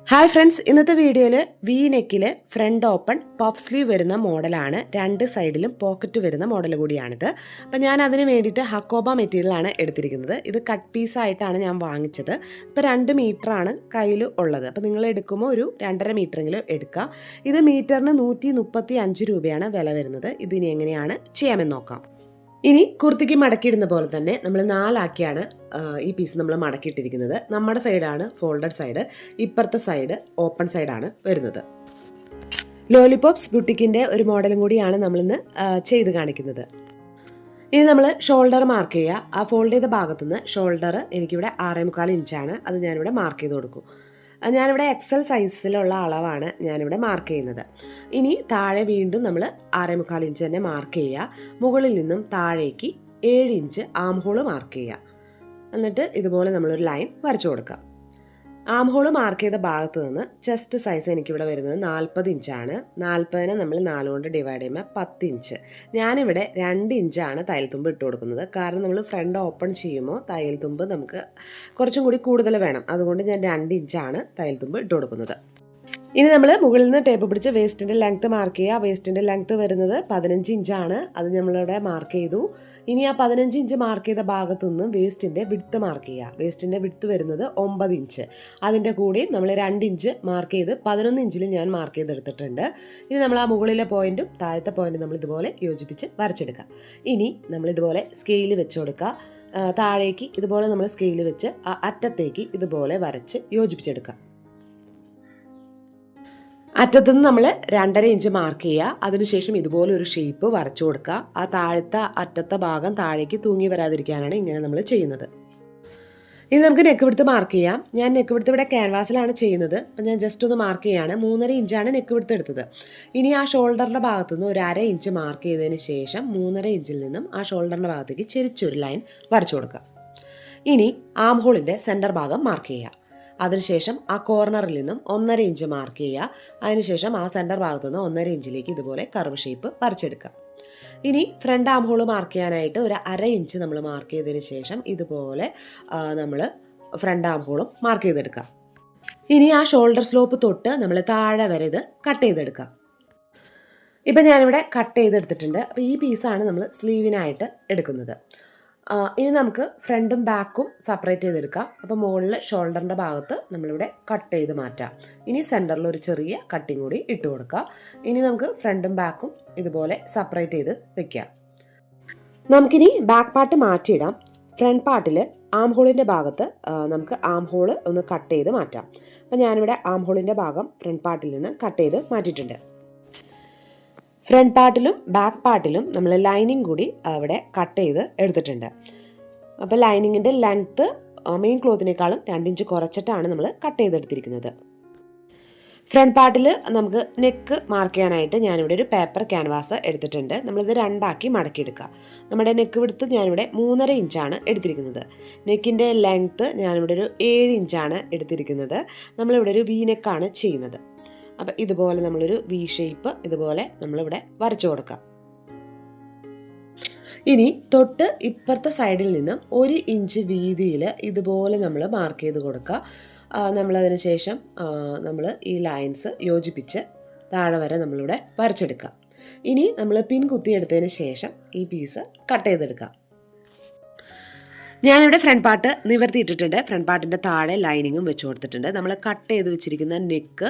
Hi friends, ഇന്നത്തെ വീഡിയോയിൽ V നെക്കിൽ ഫ്രണ്ട് ഓപ്പൺ പഫ് സ്ലീവ് വരുന്ന മോഡലാണ്. രണ്ട് സൈഡിലും പോക്കറ്റ് വരുന്ന മോഡൽ കൂടിയാണിത്. അപ്പോൾ ഞാൻ അതിന് വേണ്ടിയിട്ട് ഹക്കോബ മെറ്റീരിയലാണ് എടുത്തിരിക്കുന്നത്. ഇത് കട്ട് പീസായിട്ടാണ് ഞാൻ വാങ്ങിച്ചത്. ഇപ്പോൾ 2 മീറ്ററാണ് കയ്യിൽ ഉള്ളത്. അപ്പോൾ നിങ്ങൾ എടുക്കുമ്പോൾ ഒരു 2.5 മീറ്ററെങ്കിലും എടുക്കുക. ഇത് മീറ്ററിന് 135 രൂപയാണ് വില വരുന്നത്. ഇതിനി എങ്ങനെയാണ് ചെയ്യാമെന്ന് നോക്കാം. ഇനി കുർത്തിക്ക് മടക്കിയിടുന്ന പോലെ തന്നെ നമ്മൾ 4 ആക്കിയാണ് ഈ പീസ് നമ്മൾ മടക്കിയിട്ടിരിക്കുന്നത്. നമ്മുടെ സൈഡാണ് ഫോൾഡഡ് സൈഡ്, ഇപ്പുറത്തെ സൈഡ് ഓപ്പൺ സൈഡാണ് വരുന്നത്. ലോലിപോപ്സ് ബുട്ടിക്കിൻ്റെ ഒരു മോഡലും കൂടിയാണ് നമ്മളിന്ന് ചെയ്ത് കാണിക്കുന്നത്. ഇനി നമ്മൾ ഷോൾഡർ മാർക്ക് ചെയ്യുക. ആ ഫോൾഡ് ചെയ്ത ഭാഗത്തുനിന്ന് ഷോൾഡർ എനിക്കിവിടെ 6.25 ഇഞ്ചാണ്. അത് ഞാനിവിടെ മാർക്ക് ചെയ്ത് കൊടുക്കും. ഞാനിവിടെ എക്സൽ സൈസിലുള്ള അളവാണ് ഞാനിവിടെ മാർക്ക് ചെയ്യുന്നത്. ഇനി താഴെ വീണ്ടും നമ്മൾ 6.25 ഇഞ്ച് തന്നെ മാർക്ക് ചെയ്യുക. മുകളിൽ നിന്നും താഴേക്ക് 7 ഇഞ്ച് ആം ഹോൾ മാർക്ക് ചെയ്യുക. എന്നിട്ട് ഇതുപോലെ നമ്മളൊരു ലൈൻ വരച്ചു കൊടുക്കുക. ആം ഹോൾ മാർക്ക് ചെയ്ത ഭാഗത്ത് നിന്ന് ചെസ്റ്റ് സൈസ് എനിക്കിവിടെ വരുന്നത് 40 ഇഞ്ചാണ്. 40നെ നമ്മൾ 4 കൊണ്ട് ഡിവൈഡ് ചെയ്യുമ്പോൾ 10 ഇഞ്ച്. ഞാനിവിടെ 2 ഇഞ്ചാണ് തയ്യൽ തുമ്പ് ഇട്ട് കൊടുക്കുന്നത്. കാരണം നമ്മൾ ഫ്രണ്ട് ഓപ്പൺ ചെയ്യുമ്പോൾ തയ്യൽ തുമ്പ് നമുക്ക് കുറച്ചും കൂടി കൂടുതൽ വേണം. അതുകൊണ്ട് ഞാൻ 2 ഇഞ്ചാണ് തയ്യൽ തുമ്പ് ഇട്ട് കൊടുക്കുന്നത്. ഇനി നമ്മൾ മുകളിൽ നിന്ന് ടേപ്പ് പിടിച്ച് വേസ്റ്റിൻ്റെ ലെങ്ത്ത് മാർക്ക് ചെയ്യുക. വേസ്റ്റിൻ്റെ ലെങ്ത്ത് വരുന്നത് 15 ഇഞ്ചാണ്. അത് നമ്മളിവിടെ മാർക്ക് ചെയ്തു. ഇനി ആ 15 ഇഞ്ച് മാർക്ക് ചെയ്ത ഭാഗത്തു നിന്ന് വേസ്റ്റിൻ്റെ വിഡ്ത്ത് മാർക്ക് ചെയ്യുക. വേസ്റ്റിൻ്റെ വിഡ്ത്ത് വരുന്നത് 9 ഇഞ്ച്. അതിൻ്റെ കൂടെയും നമ്മൾ 2 ഇഞ്ച് മാർക്ക് ചെയ്ത് 11 ഇഞ്ചിൽ ഞാൻ മാർക്ക് ചെയ്തെടുത്തിട്ടുണ്ട്. ഇനി നമ്മൾ ആ മുകളിലെ പോയിൻറ്റും താഴത്തെ പോയിൻറ്റും നമ്മൾ ഇതുപോലെ യോജിപ്പിച്ച് വരച്ചെടുക്കുക. ഇനി നമ്മളിതുപോലെ സ്കെയിൽ വെച്ച് കൊടുക്കുക. താഴേക്ക് ഇതുപോലെ നമ്മൾ സ്കെയിൽ വെച്ച് ആ അറ്റത്തേക്ക് ഇതുപോലെ വരച്ച് യോജിപ്പിച്ചെടുക്കുക. അറ്റത്തുനിന്ന് നമ്മൾ 2.5 ഇഞ്ച് മാർക്ക് ചെയ്യുക. അതിനുശേഷം ഇതുപോലെ ഒരു ഷേപ്പ് വരച്ചു കൊടുക്കുക. ആ താഴത്തെ അറ്റത്തെ ഭാഗം താഴേക്ക് തൂങ്ങി വരാതിരിക്കാനാണ് ഇങ്ങനെ നമ്മൾ ചെയ്യുന്നത്. ഇനി നമുക്ക് നെക്ക് വിഡ്ത്ത് മാർക്ക് ചെയ്യാം. ഞാൻ നെക്ക് വിഡ്ത്ത് ഇവിടെ ക്യാൻവാസിലാണ് ചെയ്യുന്നത്. അപ്പം ഞാൻ ജസ്റ്റ് ഒന്ന് മാർക്ക് ചെയ്യുകയാണ്. 3.5 ഇഞ്ചാണ് നെക്ക് വിഡ്ത്ത് എടുത്തത്. ഇനി ആ ഷോൾഡറിൻ്റെ ഭാഗത്തുനിന്ന് ഒരു 1/2 ഇഞ്ച് മാർക്ക് ചെയ്തതിന് ശേഷം 3.5 ഇഞ്ചിൽ നിന്നും ആ ഷോൾഡറിൻ്റെ ഭാഗത്തേക്ക് ചെരിച്ചൊരു ലൈൻ വരച്ചു കൊടുക്കുക. ഇനി ആം ഹോളിൻ്റെ സെൻറ്റർ ഭാഗം മാർക്ക് ചെയ്യുക. അതിനുശേഷം ആ കോർണറിൽ നിന്നും 1.5 ഇഞ്ച് മാർക്ക് ചെയ്യുക. അതിനുശേഷം ആ സെൻറ്റർ ഭാഗത്തു നിന്ന് 1.5 ഇഞ്ചിലേക്ക് ഇതുപോലെ കർവ് ഷേപ്പ് വരച്ചെടുക്കുക. ഇനി ഫ്രണ്ട് ആം ഹോൾ മാർക്ക് ചെയ്യാനായിട്ട് ഒരു 1/2 ഇഞ്ച് നമ്മൾ മാർക്ക് ചെയ്തതിന് ശേഷം ഇതുപോലെ നമ്മൾ ഫ്രണ്ട് ആം ഹോളും മാർക്ക് ചെയ്തെടുക്കുക. ഇനി ആ ഷോൾഡർ സ്ലോപ്പ് തൊട്ട് നമ്മൾ താഴെ വരെ ഇത് കട്ട് ചെയ്തെടുക്കുക. ഇപ്പം ഞാനിവിടെ കട്ട് ചെയ്തെടുത്തിട്ടുണ്ട്. അപ്പോൾ ഈ പീസാണ് നമ്മൾ സ്ലീവിനായിട്ട് എടുക്കുന്നത്. ഇനി നമുക്ക് ഫ്രണ്ടും ബാക്കും സെപ്പറേറ്റ് ചെയ്തെടുക്കാം. അപ്പോൾ മുകളിൽ ഷോൾഡറിൻ്റെ ഭാഗത്ത് നമ്മളിവിടെ കട്ട് ചെയ്ത് മാറ്റാം. ഇനി സെൻറ്ററിൽ ഒരു ചെറിയ കട്ടിങ് കൂടി ഇട്ട് കൊടുക്കുക. ഇനി നമുക്ക് ഫ്രണ്ടും ബാക്കും ഇതുപോലെ സെപ്പറേറ്റ് ചെയ്ത് വെക്കാം. നമുക്കിനി ബാക്ക് പാർട്ട് മാറ്റിയിടാം. ഫ്രണ്ട് പാർട്ടിൽ ആം ഹോളിൻ്റെ ഭാഗത്ത് നമുക്ക് ആം ഹോൾ ഒന്ന് കട്ട് ചെയ്ത് മാറ്റാം. അപ്പോൾ ഞാനിവിടെ ആം ഹോളിൻ്റെ ഭാഗം ഫ്രണ്ട് പാർട്ടിൽ നിന്ന് കട്ട് ചെയ്ത് മാറ്റിയിട്ടുണ്ട്. ഫ്രണ്ട് പാർട്ടിലും ബാക്ക് പാർട്ടിലും നമ്മൾ ലൈനിങ് കൂടി അവിടെ കട്ട് ചെയ്ത് എടുത്തിട്ടുണ്ട്. അപ്പോൾ ലൈനിങ്ങിൻ്റെ ലെങ്ത്ത് മെയിൻ ക്ലോത്തിനേക്കാളും 2 ഇഞ്ച് കുറച്ചിട്ടാണ് നമ്മൾ കട്ട് ചെയ്തെടുത്തിരിക്കുന്നത്. ഫ്രണ്ട് പാർട്ടിൽ നമുക്ക് നെക്ക് മാർക്ക് ചെയ്യാനായിട്ട് ഞാനിവിടെ ഒരു പേപ്പർ ക്യാൻവാസ് എടുത്തിട്ടുണ്ട്. നമ്മളിത് 2 ആക്കി മടക്കിയെടുക്കുക. നമ്മുടെ നെക്ക് വിഡ്ത്ത് ഞാനിവിടെ 3.5 ഇഞ്ചാണ് എടുത്തിരിക്കുന്നത്. നെക്കിൻ്റെ ലെങ്ത്ത് ഞാനിവിടെ ഒരു 7 ഇഞ്ചാണ് എടുത്തിരിക്കുന്നത്. നമ്മളിവിടെ ഒരു വി നെക്കാണ് ചെയ്യുന്നത്. അപ്പം ഇതുപോലെ നമ്മളൊരു വി ഷേപ്പ് ഇതുപോലെ നമ്മളിവിടെ വരച്ചു കൊടുക്കാം. ഇനി തൊട്ട് ഇപ്പുറത്തെ സൈഡിൽ നിന്നും 1 ഇഞ്ച് വീതിയിൽ ഇതുപോലെ നമ്മൾ മാർക്ക് ചെയ്ത് കൊടുക്കുക. നമ്മളതിന് ശേഷം നമ്മൾ ഈ ലൈൻസ് യോജിപ്പിച്ച് താഴെ വരെ നമ്മളിവിടെ വരച്ചെടുക്കുക. ഇനി നമ്മൾ പിൻ കുത്തിയെടുത്തതിന് ശേഷം ഈ പീസ് കട്ട് ചെയ്തെടുക്കാം. ഞാനിവിടെ ഫ്രണ്ട് പാർട്ട് നിവർത്തിയിട്ടിട്ടുണ്ട്. ഫ്രണ്ട് പാർട്ടിൻ്റെ താഴെ ലൈനിങ്ങും വെച്ച് കൊടുത്തിട്ടുണ്ട്. നമ്മൾ കട്ട് ചെയ്ത് വെച്ചിരിക്കുന്ന നെക്ക്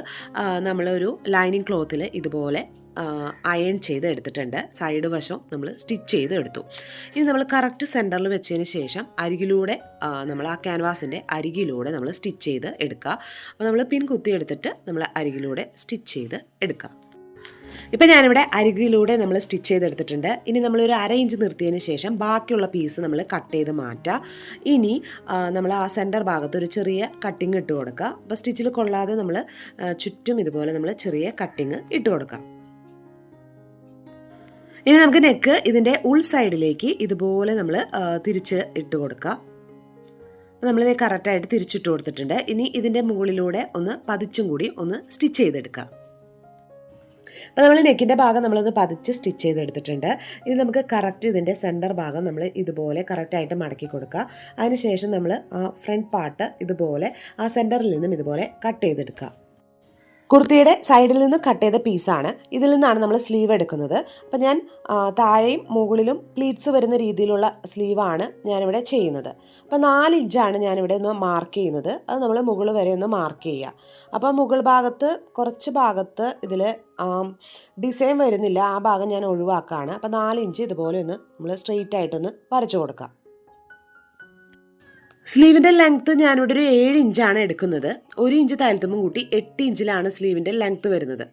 നമ്മളൊരു ലൈനിങ് ക്ലോത്തിൽ ഇതുപോലെ അയൺ ചെയ്ത് എടുത്തിട്ടുണ്ട്. സൈഡ് വശം നമ്മൾ സ്റ്റിച്ച് ചെയ്ത് എടുത്തു. ഇനി നമ്മൾ കറക്റ്റ് സെൻറ്ററിൽ വെച്ചതിന് ശേഷം അരികിലൂടെ നമ്മൾ ആ ക്യാൻവാസിൻ്റെ അരികിലൂടെ നമ്മൾ സ്റ്റിച്ച് ചെയ്ത് എടുക്കുക. അപ്പോൾ നമ്മൾ പിൻ കുത്തി എടുത്തിട്ട് നമ്മൾ അരികിലൂടെ സ്റ്റിച്ച് ചെയ്ത് എടുക്കുക. ഇപ്പം ഞാനിവിടെ അരികിലൂടെ നമ്മൾ സ്റ്റിച്ച് ചെയ്തെടുത്തിട്ടുണ്ട്. ഇനി നമ്മളൊരു 1/2 ഇഞ്ച് നിർത്തിയതിന് ശേഷം ബാക്കിയുള്ള പീസ് നമ്മൾ കട്ട് ചെയ്ത് മാറ്റുക. ഇനി നമ്മൾ ആ സെൻറ്റർ ഭാഗത്ത് ഒരു ചെറിയ കട്ടിങ് ഇട്ട് കൊടുക്കുക. അപ്പോൾ സ്റ്റിച്ചിൽ കൊള്ളാതെ നമ്മൾ ചുറ്റും ഇതുപോലെ നമ്മൾ ചെറിയ കട്ടിങ് ഇട്ട് കൊടുക്കുക. ഇനി നമുക്ക് നെക്ക് ഇതിൻ്റെ ഉൾ സൈഡിലേക്ക് ഇതുപോലെ നമ്മൾ തിരിച്ച് ഇട്ട് കൊടുക്കുക. നമ്മളിത് കറക്റ്റായിട്ട് തിരിച്ചിട്ട് കൊടുത്തിട്ടുണ്ട്. ഇനി ഇതിൻ്റെ മുകളിലൂടെ ഒന്ന് പതിച്ചും കൂടി ഒന്ന് സ്റ്റിച്ച് ചെയ്തെടുക്കുക. അപ്പോൾ നമ്മൾ നെക്കിൻ്റെ ഭാഗം നമ്മളത് പതിച്ച് സ്റ്റിച്ച് ചെയ്തെടുത്തിട്ടുണ്ട്. ഇനി നമുക്ക് കറക്റ്റ് ഇതിൻ്റെ സെൻറ്റർ ഭാഗം നമ്മൾ ഇതുപോലെ കറക്റ്റായിട്ട് മടക്കി കൊടുക്കുക. അതിനുശേഷം നമ്മൾ ആ ഫ്രണ്ട് പാർട്ട് ഇതുപോലെ ആ സെൻറ്ററിൽ നിന്നും ഇതുപോലെ കട്ട് ചെയ്തെടുക്കുക. കുർത്തിയുടെ സൈഡിൽ നിന്ന് കട്ട് ചെയ്ത പീസാണ്. ഇതിൽ നിന്നാണ് നമ്മൾ സ്ലീവ് എടുക്കുന്നത്. അപ്പോൾ ഞാൻ താഴെയും മുകളിലും പ്ലീറ്റ്സ് വരുന്ന രീതിയിലുള്ള സ്ലീവാണ് ഞാനിവിടെ ചെയ്യുന്നത്. അപ്പോൾ 4 ഇഞ്ചാണ് ഞാനിവിടെ ഒന്ന് മാർക്ക് ചെയ്യുന്നത്. അത് നമ്മൾ മുകൾ വരെ ഒന്ന് മാർക്ക് ചെയ്യുക. അപ്പോൾ മുകൾ ഭാഗത്ത് കുറച്ച് ഭാഗത്ത് ഇതിൽ ഡിസൈൻ വരുന്നില്ല, ആ ഭാഗം ഞാൻ ഒഴിവാക്കുകയാണ്. അപ്പോൾ 4 ഇഞ്ച് ഇതുപോലെ ഒന്ന് നമ്മൾ സ്ട്രെയിറ്റ് ആയിട്ടൊന്ന് വരച്ചു കൊടുക്കാം. സ്ലീവിൻ്റെ ലെങ്ത്ത് ഞാനിവിടെ ഒരു 7 ഇഞ്ചാണ് എടുക്കുന്നത്. 1 ഇഞ്ച് താഴ്ത്തുമ്പം കൂട്ടി 8 ഇഞ്ചിലാണ് സ്ലീവിൻ്റെ ലെങ്ത്ത് വരുന്നത്.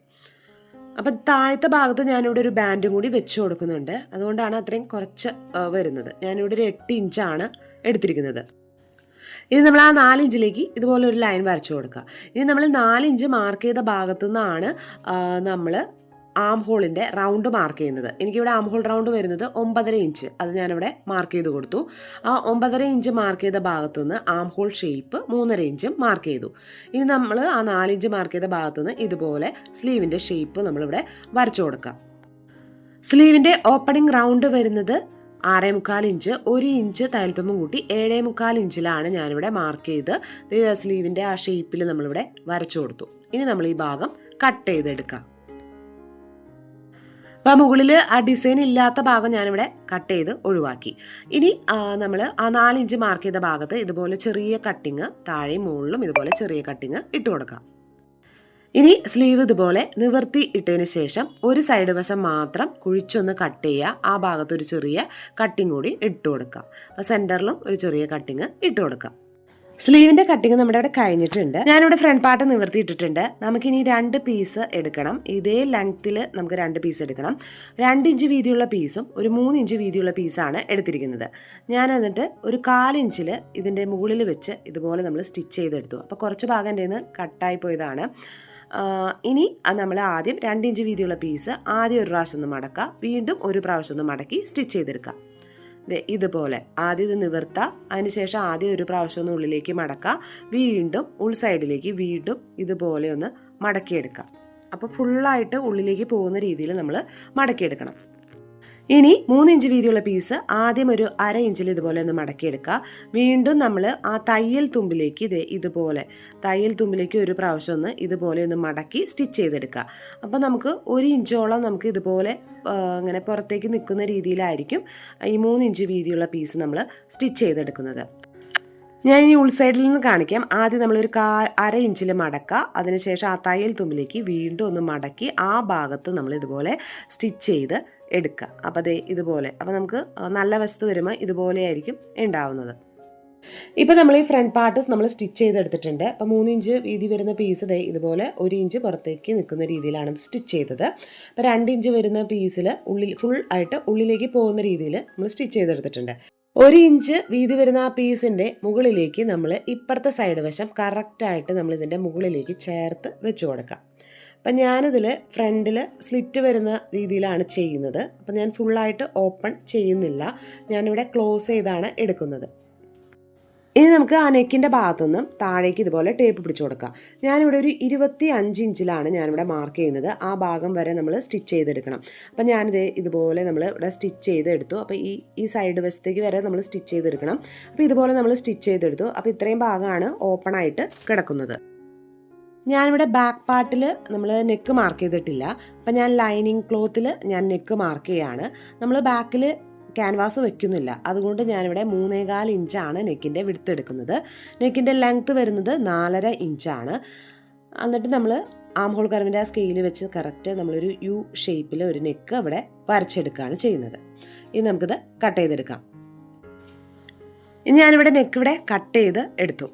അപ്പം താഴത്തെ ഭാഗത്ത് ഞാനിവിടെ ഒരു ബാൻഡും കൂടി വെച്ച് കൊടുക്കുന്നുണ്ട്. അതുകൊണ്ടാണ് അത്രയും കുറച്ച് വരുന്നത്. ഞാനിവിടെ ഒരു 8 ഇഞ്ചാണ് എടുത്തിരിക്കുന്നത്. ഇനി നമ്മൾ ആ 4 ഇഞ്ചിലേക്ക് ഇതുപോലെ ഒരു ലൈൻ വരച്ചു കൊടുക്കുക. ഇനി നമ്മൾ 4 ഇഞ്ച് മാർക്ക് ചെയ്ത ഭാഗത്തു നിന്നാണ് നമ്മൾ ആം ഹോളിൻ്റെ റൗണ്ട് മാർക്ക് ചെയ്യുന്നത്. എനിക്കിവിടെ ആം ഹോൾ റൗണ്ട് വരുന്നത് 9.5 ഇഞ്ച്. അത് ഞാനിവിടെ മാർക്ക് ചെയ്ത് കൊടുത്തു. ആ 9.5 ഇഞ്ച് മാർക്ക് ചെയ്ത ഭാഗത്തു നിന്ന് ആം ഹോൾ ഷേപ്പ് 3.5 ഇഞ്ചും മാർക്ക് ചെയ്തു. ഇനി നമ്മൾ ആ 4 ഇഞ്ച് മാർക്ക് ചെയ്ത ഭാഗത്തു നിന്ന് ഇതുപോലെ സ്ലീവിൻ്റെ ഷേപ്പ് നമ്മളിവിടെ വരച്ചു കൊടുക്കാം. സ്ലീവിൻ്റെ ഓപ്പണിംഗ് റൗണ്ട് വരുന്നത് 6.25 ഇഞ്ച്. 1 ഇഞ്ച് തയ്യൽത്തുമ്പും കൂട്ടി 7.25 ഇഞ്ചിലാണ് ഞാനിവിടെ മാർക്ക് ചെയ്ത് സ്ലീവിൻ്റെ ആ ഷേപ്പിൽ നമ്മളിവിടെ വരച്ചു കൊടുത്തു. ഇനി നമ്മൾ ഈ ഭാഗം കട്ട് ചെയ്തെടുക്കാം. അപ്പോൾ മുകളിൽ ആ ഡിസൈൻ ഇല്ലാത്ത ഭാഗം ഞാനിവിടെ കട്ട് ചെയ്ത് ഒഴിവാക്കി. ഇനി നമ്മൾ ആ 4 ഇഞ്ച് മാർക്ക് ചെയ്ത ഭാഗത്ത് ഇതുപോലെ ചെറിയ കട്ടിങ് താഴെയും മുകളിലും ഇതുപോലെ ചെറിയ കട്ടിങ് ഇട്ട് കൊടുക്കാം. ഇനി സ്ലീവ് ഇതുപോലെ നിവർത്തി ഇട്ടതിന് ശേഷം ഒരു സൈഡ് വശം മാത്രം കുഴിച്ചൊന്ന് കട്ട് ചെയ്യുക. ആ ഭാഗത്തൊരു ചെറിയ കട്ടിങ് കൂടി ഇട്ട് കൊടുക്കാം. അപ്പോൾ സെൻറ്ററിലും ഒരു ചെറിയ കട്ടിങ് ഇട്ട് കൊടുക്കാം. സ്ലീവിൻ്റെ കട്ടിങ് നമ്മുടെ ഇവിടെ കഴിഞ്ഞിട്ടുണ്ട്. ഞാനിവിടെ ഫ്രണ്ട് പാർട്ട് നിവർത്തിയിട്ടിട്ടുണ്ട്. നമുക്കിനി 2 പീസ് എടുക്കണം. ഇതേ ലെങ്ത്തിൽ നമുക്ക് 2 പീസ് എടുക്കണം. 2 ഇഞ്ച് വീതിയുള്ള പീസും ഒരു 3 ഇഞ്ച് വീതിയുള്ള പീസാണ് എടുത്തിരിക്കുന്നത്. ഞാൻ എന്നിട്ട് ഒരു 1/4 ഇഞ്ചിൽ ഇതിൻ്റെ മുകളിൽ വെച്ച് ഇതുപോലെ നമ്മൾ സ്റ്റിച്ച് ചെയ്തെടുത്തു. അപ്പോൾ കുറച്ച് ഭാഗം എൻ്റെ നിന്ന് കട്ടായി പോയതാണ്. ഇനി നമ്മൾ ആദ്യം 2 ഇഞ്ച് വീതിയുള്ള പീസ് ആദ്യം ഒരു പ്രാവശ്യം ഒന്ന് മടക്കുക, വീണ്ടും ഒരു പ്രാവശ്യം ഒന്ന് മടക്കി സ്റ്റിച്ച് ചെയ്തെടുക്കുക. ഇതുപോലെ ആദ്യം ഇത് നിവർത്തുക, അതിനുശേഷം ആദ്യം ഒരു പ്രാവശ്യം ഒന്ന് ഉള്ളിലേക്ക് മടക്കുക, വീണ്ടും ഉൾ സൈഡിലേക്ക് വീണ്ടും ഇതുപോലെ ഒന്ന് മടക്കിയെടുക്കുക. അപ്പോൾ ഫുള്ളായിട്ട് ഉള്ളിലേക്ക് പോകുന്ന രീതിയിൽ നമ്മൾ മടക്കിയെടുക്കണം. ഇനി 3 ഇഞ്ച് വീതിയുള്ള പീസ് ആദ്യം ഒരു 1/2 ഇഞ്ചിൽ ഇതുപോലെ ഒന്ന് മടക്കിയെടുക്കുക. വീണ്ടും നമ്മൾ ആ തയ്യൽ തുമ്പിലേക്ക് ഇതുപോലെ തയ്യൽ തുമ്പിലേക്ക് ഒരു പ്രാവശ്യം ഒന്ന് ഇതുപോലെ ഒന്ന് മടക്കി സ്റ്റിച്ച് ചെയ്തെടുക്കുക. അപ്പോൾ നമുക്ക് 1 ഇഞ്ചോളം നമുക്ക് ഇതുപോലെ അങ്ങനെ പുറത്തേക്ക് നിൽക്കുന്ന രീതിയിലായിരിക്കും ഈ 3 ഇഞ്ച് വീതിയുള്ള പീസ് നമ്മൾ സ്റ്റിച്ച് ചെയ്തെടുക്കുന്നത്. ഞാൻ ഈ ഉൾ സൈഡിൽ നിന്ന് കാണിക്കാം. ആദ്യം നമ്മളൊരു 1/2 ഇഞ്ചിൽ മടക്കുക, അതിനുശേഷം ആ തയ്യൽ തുമ്പിലേക്ക് വീണ്ടും ഒന്ന് മടക്കി ആ ഭാഗത്ത് നമ്മൾ ഇതുപോലെ സ്റ്റിച്ച് ചെയ്ത് എടുക്കുക. അപ്പോൾ അതേ ഇതുപോലെ. അപ്പോൾ നമുക്ക് നല്ല വശത്ത് വരുമ്പോൾ ഇതുപോലെയായിരിക്കും ഉണ്ടാവുന്നത്. ഇപ്പോൾ നമ്മൾ ഈ ഫ്രണ്ട് പാർട്ട് നമ്മൾ സ്റ്റിച്ച് ചെയ്തെടുത്തിട്ടുണ്ട്. അപ്പോൾ 3 ഇഞ്ച് വീതി വരുന്ന പീസ് ഇതുപോലെ 1 ഇഞ്ച് പുറത്തേക്ക് നിൽക്കുന്ന രീതിയിലാണ് സ്റ്റിച്ച് ചെയ്തത്. അപ്പോൾ 2 ഇഞ്ച് വരുന്ന പീസിൽ ഫുൾ ആയിട്ട് ഉള്ളിലേക്ക് പോകുന്ന രീതിയിൽ നമ്മൾ സ്റ്റിച്ച് ചെയ്തെടുത്തിട്ടുണ്ട്. 1 ഇഞ്ച് വീതി വരുന്ന ആ പീസിൻ്റെ മുകളിലേക്ക് നമ്മൾ ഇപ്പുറത്തെ സൈഡ് വശം കറക്റ്റായിട്ട് നമ്മൾ ഇതിൻ്റെ മുകളിലേക്ക് ചേർത്ത് വെച്ച് കൊടുക്കാം. അപ്പം ഞാനിതിൽ ഫ്രണ്ടിൽ സ്ലിറ്റ് വരുന്ന രീതിയിലാണ് ചെയ്യുന്നത്. അപ്പം ഞാൻ ഫുള്ളായിട്ട് ഓപ്പൺ ചെയ്യുന്നില്ല, ഞാനിവിടെ ക്ലോസ് ചെയ്താണ് എടുക്കുന്നത്. ഇനി നമുക്ക് ആ നെക്കിൻ്റെ ഭാഗത്തുനിന്നും താഴേക്ക് ഇതുപോലെ ടേപ്പ് പിടിച്ചു കൊടുക്കാം. ഞാനിവിടെ ഒരു 25 ഇഞ്ചിലാണ് ഞാനിവിടെ മാർക്ക് ചെയ്യുന്നത്. ആ ഭാഗം വരെ നമ്മൾ സ്റ്റിച്ച് ചെയ്തെടുക്കണം. അപ്പം ഞാനിത് ഇതുപോലെ നമ്മൾ ഇവിടെ സ്റ്റിച്ച് ചെയ്തെടുത്തു. അപ്പോൾ ഈ സൈഡ് വശത്തേക്ക് വരെ നമ്മൾ സ്റ്റിച്ച് ചെയ്തെടുക്കണം. അപ്പോൾ ഇതുപോലെ നമ്മൾ സ്റ്റിച്ച് ചെയ്തെടുത്തു. അപ്പോൾ ഇത്രയും ഭാഗമാണ് ഓപ്പൺ ആയിട്ട് കിടക്കുന്നത്. ഞാനിവിടെ ബാക്ക് പാർട്ടിൽ നമ്മൾ നെക്ക് മാർക്ക് ചെയ്തിട്ടില്ല. അപ്പം ഞാൻ ലൈനിങ് ക്ലോത്തിൽ ഞാൻ നെക്ക് മാർക്ക് ചെയ്യാണ്. നമ്മൾ ബാക്കിൽ ക്യാൻവാസ് വെക്കുന്നില്ല, അതുകൊണ്ട് ഞാനിവിടെ 3.25 ഇഞ്ചാണ് നെക്കിൻ്റെ വിഡ്ത്ത് എടുക്കുന്നത്. നെക്കിൻ്റെ ലെങ്ത്ത് വരുന്നത് 4.5 ഇഞ്ചാണ്. എന്നിട്ട് നമ്മൾ ആം ഹോൾ കർവിൻ്റെ ആ സ്കെയിൽ വെച്ച് കറക്റ്റ് നമ്മളൊരു യു ഷേപ്പിൽ ഒരു നെക്ക് അവിടെ വരച്ചെടുക്കുകയാണ് ചെയ്യുന്നത്. ഇനി നമുക്കിത് കട്ട് ചെയ്തെടുക്കാം. ഇനി ഞാനിവിടെ നെക്ക് ഇവിടെ കട്ട് ചെയ്ത് എടുത്തു.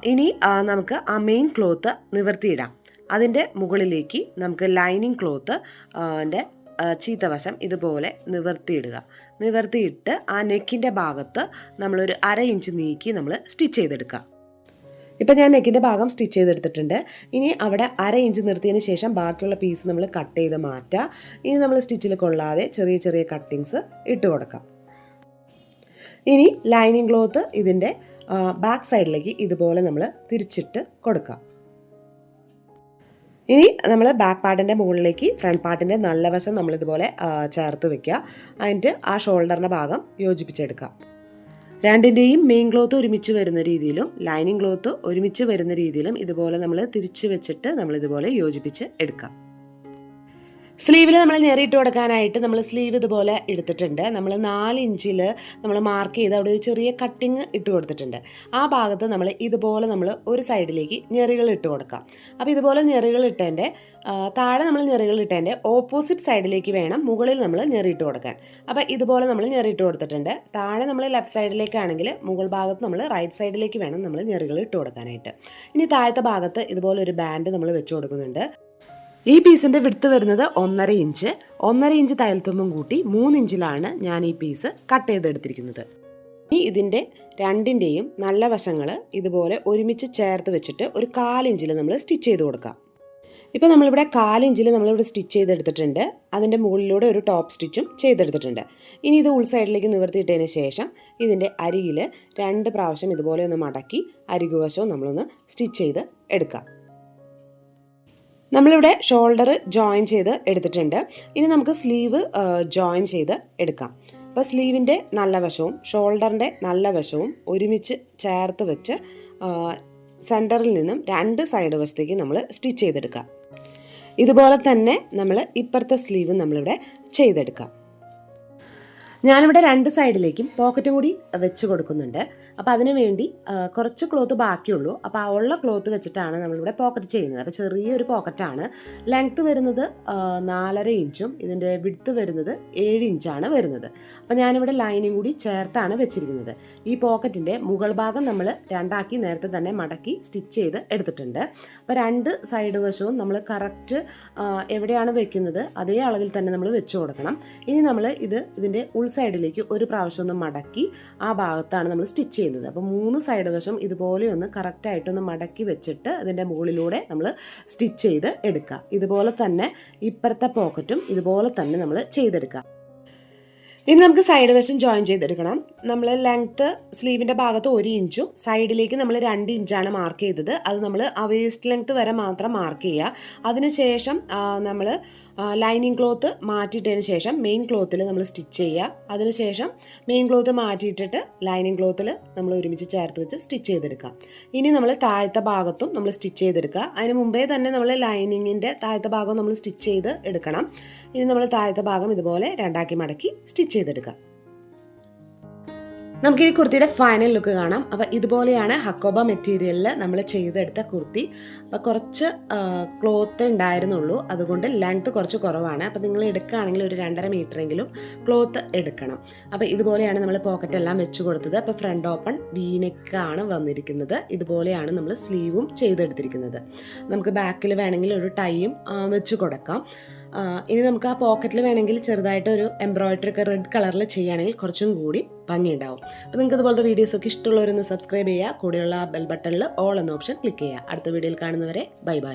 ഇനി നമുക്ക് ആ മെയിൻ ക്ലോത്ത് നിവർത്തിയിടാം. അതിൻ്റെ മുകളിലേക്ക് നമുക്ക് ലൈനിങ് ക്ലോത്ത് ചീത്തവശം ഇതുപോലെ നിവർത്തിയിടുക. നിവർത്തിയിട്ട് ആ നെക്കിൻ്റെ ഭാഗത്ത് നമ്മളൊരു 1/2 ഇഞ്ച് നീക്കി നമ്മൾ സ്റ്റിച്ച് ചെയ്തെടുക്കുക. ഇപ്പം ഞാൻ നെക്കിൻ്റെ ഭാഗം സ്റ്റിച്ച് ചെയ്തെടുത്തിട്ടുണ്ട്. ഇനി അവിടെ 1/2 ഇഞ്ച് നിർത്തിയതിന് ശേഷം ബാക്കിയുള്ള പീസ് നമ്മൾ കട്ട് ചെയ്ത് മാറ്റുക. ഇനി നമ്മൾ സ്റ്റിച്ചിൽ കൊള്ളാതെ ചെറിയ ചെറിയ കട്ടിങ്സ് ഇട്ട് കൊടുക്കാം. ഇനി ലൈനിങ് ക്ലോത്ത് ഇതിൻ്റെ ബാക്ക് സൈഡിലേക്ക് ഇതുപോലെ നമ്മൾ തിരിച്ചിട്ട് കൊടുക്കാം. ഇനി നമ്മൾ ബാക്ക് പാർട്ടിൻ്റെ മുകളിലേക്ക് ഫ്രണ്ട് പാർട്ടിൻ്റെ നല്ല വശം നമ്മളിതുപോലെ ചേർത്ത് വെക്കുക. അതിൻ്റെ ആ ഷോൾഡറിൻ്റെ ഭാഗം യോജിപ്പിച്ചെടുക്കുക. രണ്ടിൻ്റെയും മെയിൻ ക്ലോത്ത് ഒരുമിച്ച് വരുന്ന രീതിയിലും ലൈനിങ് ക്ലോത്ത് ഒരുമിച്ച് വരുന്ന രീതിയിലും ഇതുപോലെ നമ്മൾ തിരിച്ച് വെച്ചിട്ട് നമ്മളിതുപോലെ യോജിപ്പിച്ച് എടുക്കാം. സ്ലീവിൽ നമ്മൾ ഞെറിയിട്ട് കൊടുക്കാനായിട്ട് നമ്മൾ സ്ലീവ് ഇതുപോലെ എടുത്തിട്ടുണ്ട്. നമ്മൾ 4 ഇഞ്ചിൽ നമ്മൾ മാർക്ക് ചെയ്ത് അവിടെ ഒരു ചെറിയ കട്ടിങ് ഇട്ട് കൊടുത്തിട്ടുണ്ട്. ആ ഭാഗത്ത് നമ്മൾ ഇതുപോലെ നമ്മൾ ഒരു സൈഡിലേക്ക് ഞെറികൾ ഇട്ട് കൊടുക്കാം. അപ്പോൾ ഇതുപോലെ ഞെറികൾ ഇട്ടതിൻ്റെ താഴെ നമ്മൾ ഞെറികൾ ഇട്ടതിൻ്റെ ഓപ്പോസിറ്റ് സൈഡിലേക്ക് വേണം മുകളിൽ നമ്മൾ ഞെറിയിട്ട് കൊടുക്കാൻ. അപ്പോൾ ഇതുപോലെ നമ്മൾ ഞെറിയിട്ട് കൊടുത്തിട്ടുണ്ട്. താഴെ നമ്മൾ ലെഫ്റ്റ് സൈഡിലേക്കാണെങ്കിൽ മുകൾ ഭാഗത്ത് നമ്മൾ റൈറ്റ് സൈഡിലേക്ക് വേണം നമ്മൾ ഞെറികൾ ഇട്ട് കൊടുക്കാനായിട്ട്. ഇനി താഴത്തെ ഭാഗത്ത് ഇതുപോലെ ഒരു ബാൻഡ് നമ്മൾ വെച്ച് കൊടുക്കുന്നുണ്ട്. ഈ പീസിൻ്റെ വിഡ്ത്ത് വരുന്നത് 1.5 ഇഞ്ച്. 1.5 ഇഞ്ച് തയ്യൽത്തുമ്പും കൂട്ടി 3 ഇഞ്ചിലാണ് ഞാൻ ഈ പീസ് കട്ട് ചെയ്തെടുത്തിരിക്കുന്നത്. ഇനി ഇതിൻ്റെ രണ്ടിൻ്റെയും നല്ല വശങ്ങൾ ഇതുപോലെ ഒരുമിച്ച് ചേർത്ത് വെച്ചിട്ട് ഒരു 1/4 ഇഞ്ചിൽ നമ്മൾ സ്റ്റിച്ച് ചെയ്ത് കൊടുക്കാം. ഇപ്പോൾ നമ്മളിവിടെ 1/4 ഇഞ്ചിൽ നമ്മളിവിടെ സ്റ്റിച്ച് ചെയ്തെടുത്തിട്ടുണ്ട്. അതിൻ്റെ മുകളിലൂടെ ഒരു ടോപ്പ് സ്റ്റിച്ചും ചെയ്തെടുത്തിട്ടുണ്ട്. ഇനി ഇത് ഉൾ സൈഡിലേക്ക് നിവർത്തിയിട്ടതിന് ശേഷം ഇതിൻ്റെ അരികിൽ 2 പ്രാവശ്യം ഇതുപോലെ ഒന്ന് മടക്കി അരികുവശവും നമ്മളൊന്ന് സ്റ്റിച്ച് ചെയ്ത് എടുക്കാം. നമ്മളിവിടെ ഷോൾഡർ ജോയിൻ ചെയ്ത് എടുത്തിട്ടുണ്ട്. ഇനി നമുക്ക് സ്ലീവ് ജോയിൻ ചെയ്ത് എടുക്കാം. അപ്പോൾ സ്ലീവിൻ്റെ നല്ല വശവും ഷോൾഡറിൻ്റെ നല്ല വശവും ഒരുമിച്ച് ചേർത്ത് വെച്ച് സെൻറ്ററിൽ നിന്നും 2 സൈഡ് വശത്തേക്ക് നമ്മൾ സ്റ്റിച്ച് ചെയ്തെടുക്കാം. ഇതുപോലെ തന്നെ നമ്മൾ ഇപ്പുറത്തെ സ്ലീവ് നമ്മളിവിടെ ചെയ്തെടുക്കാം. ഞാനിവിടെ 2 സൈഡിലേക്കും പോക്കറ്റും കൂടി വെച്ച് കൊടുക്കുന്നുണ്ട്. അപ്പോൾ അതിനു വേണ്ടി കുറച്ച് ക്ലോത്ത് ബാക്കിയുള്ളൂ. അപ്പോൾ ആ ഉള്ള ക്ലോത്ത് വെച്ചിട്ടാണ് നമ്മളിവിടെ പോക്കറ്റ് ചെയ്യുന്നത്. അപ്പോൾ ചെറിയൊരു പോക്കറ്റാണ്. ലെങ്ത്ത് വരുന്നത് 4.5 ഇഞ്ചും ഇതിൻ്റെ വിഡ്ത്ത് വരുന്നത് 7 ഇഞ്ചാണ് വരുന്നത്. അപ്പോൾ ഞാനിവിടെ ലൈനിങ് കൂടി ചേർത്താണ് വെച്ചിരിക്കുന്നത്. ഈ പോക്കറ്റിൻ്റെ മുകൾ ഭാഗം നമ്മൾ 2ആക്കി നേരത്തെ തന്നെ മടക്കി സ്റ്റിച്ച് ചെയ്ത് എടുത്തിട്ടുണ്ട്. അപ്പോൾ 2 സൈഡ് വശവും നമ്മൾ കറക്റ്റ് എവിടെയാണ് വെക്കുന്നത് അതേ അളവിൽ തന്നെ നമ്മൾ വെച്ച് കൊടുക്കണം. ഇനി നമ്മൾ ഇതിൻ്റെ ഉൾ സൈഡിലേക്ക് ഒരു പ്രാവശ്യം ഒന്ന് മടക്കി ആ ഭാഗത്താണ് നമ്മൾ സ്റ്റിച്ച് ചെയ്യുന്നത്. അപ്പോൾ 3 സൈഡ് വശം ഇതുപോലെ ഒന്ന് കറക്റ്റായിട്ടൊന്ന് മടക്കി വെച്ചിട്ട് അതിൻ്റെ മുകളിലൂടെ നമ്മൾ സ്റ്റിച്ച് ചെയ്ത് എടുക്കുക. ഇതുപോലെ തന്നെ ഇപ്പുറത്തെ പോക്കറ്റും ഇതുപോലെ തന്നെ നമ്മൾ ചെയ്തെടുക്കുക. ഇനി നമുക്ക് സൈഡ് വശം ജോയിൻ ചെയ്തെടുക്കണം. നമ്മൾ ലെങ്ത്ത് സ്ലീവിൻ്റെ ഭാഗത്ത് 1 ഇഞ്ചും സൈഡിലേക്ക് നമ്മൾ 2 ഇഞ്ചാണ് മാർക്ക് ചെയ്തത്. അത് നമ്മൾ ആ വേസ്റ്റ് ലെങ്ത്ത് വരെ മാത്രം മാർക്ക് ചെയ്യുക. അതിനുശേഷം നമ്മൾ ലൈനിങ് ക്ലോത്ത് മാറ്റിയിട്ടതിന് ശേഷം മെയിൻ ക്ലോത്തിൽ നമ്മൾ സ്റ്റിച്ച് ചെയ്യുക. അതിനുശേഷം മെയിൻ ക്ലോത്ത് മാറ്റിയിട്ടിട്ട് ലൈനിങ് ക്ലോത്തിൽ നമ്മൾ ഒരുമിച്ച് ചേർത്ത് വെച്ച് സ്റ്റിച്ച് ചെയ്തെടുക്കുക. ഇനി നമ്മൾ താഴത്തെ ഭാഗത്തും നമ്മൾ സ്റ്റിച്ച് ചെയ്തെടുക്കുക. അതിന് മുമ്പേ തന്നെ നമ്മൾ ലൈനിങ്ങിൻ്റെ താഴത്തെ ഭാഗം നമ്മൾ സ്റ്റിച്ച് ചെയ്ത് എടുക്കണം. ഇനി നമ്മൾ താഴത്തെ ഭാഗം ഇതുപോലെ 2ആക്കി മടക്കി സ്റ്റിച്ച് ചെയ്തെടുക്കുക. നമുക്ക് ഈ കുർത്തിയുടെ ഫൈനൽ ലുക്ക് കാണാം. അപ്പോൾ ഇതുപോലെയാണ് ഹക്കോബ മെറ്റീരിയലിൽ നമ്മൾ ചെയ്തെടുത്ത കുർത്തി. അപ്പോൾ കുറച്ച് ക്ലോത്ത് ഉണ്ടായിരുന്നുള്ളൂ, അതുകൊണ്ട് ലെങ്ത്ത് കുറച്ച് കുറവാണ്. അപ്പോൾ നിങ്ങൾ എടുക്കുകയാണെങ്കിൽ ഒരു 2.5 മീറ്ററെങ്കിലും ക്ലോത്ത് എടുക്കണം. അപ്പോൾ ഇതുപോലെയാണ് നമ്മൾ പോക്കറ്റ് എല്ലാം വെച്ച് കൊടുത്തത്. അപ്പോൾ ഫ്രണ്ട് ഓപ്പൺ വീനെക്കാണ് വന്നിരിക്കുന്നത്. ഇതുപോലെയാണ് നമ്മൾ സ്ലീവും ചെയ്തെടുത്തിരിക്കുന്നത്. നമുക്ക് ബാക്കിൽ വേണമെങ്കിൽ ഒരു ടൈയും വെച്ച് കൊടുക്കാം. ഇനി നമുക്ക് ആ പോക്കറ്റിൽ വേണമെങ്കിൽ ചെറുതായിട്ട് ഒരു എംബ്രോയിഡറി ഒക്കെ റെഡ് കളറിൽ ചെയ്യുകയാണെങ്കിൽ കുറച്ചും കൂടി ഭംഗിയുണ്ടാവും. അപ്പോൾ നിങ്ങൾക്ക് ഇതുപോലത്തെ വീഡിയോസൊക്കെ ഇഷ്ടമുള്ളവരൊന്ന് സബ്സ്ക്രൈബ് ചെയ്യുക. കൂടെയുള്ള ബെൽ ബട്ടണിൽ ഓൾ എന്ന ഓപ്ഷൻ ക്ലിക്ക് ചെയ്യുക. അടുത്ത വീഡിയോയിൽ കാണുന്നവരെ ബൈ ബൈ.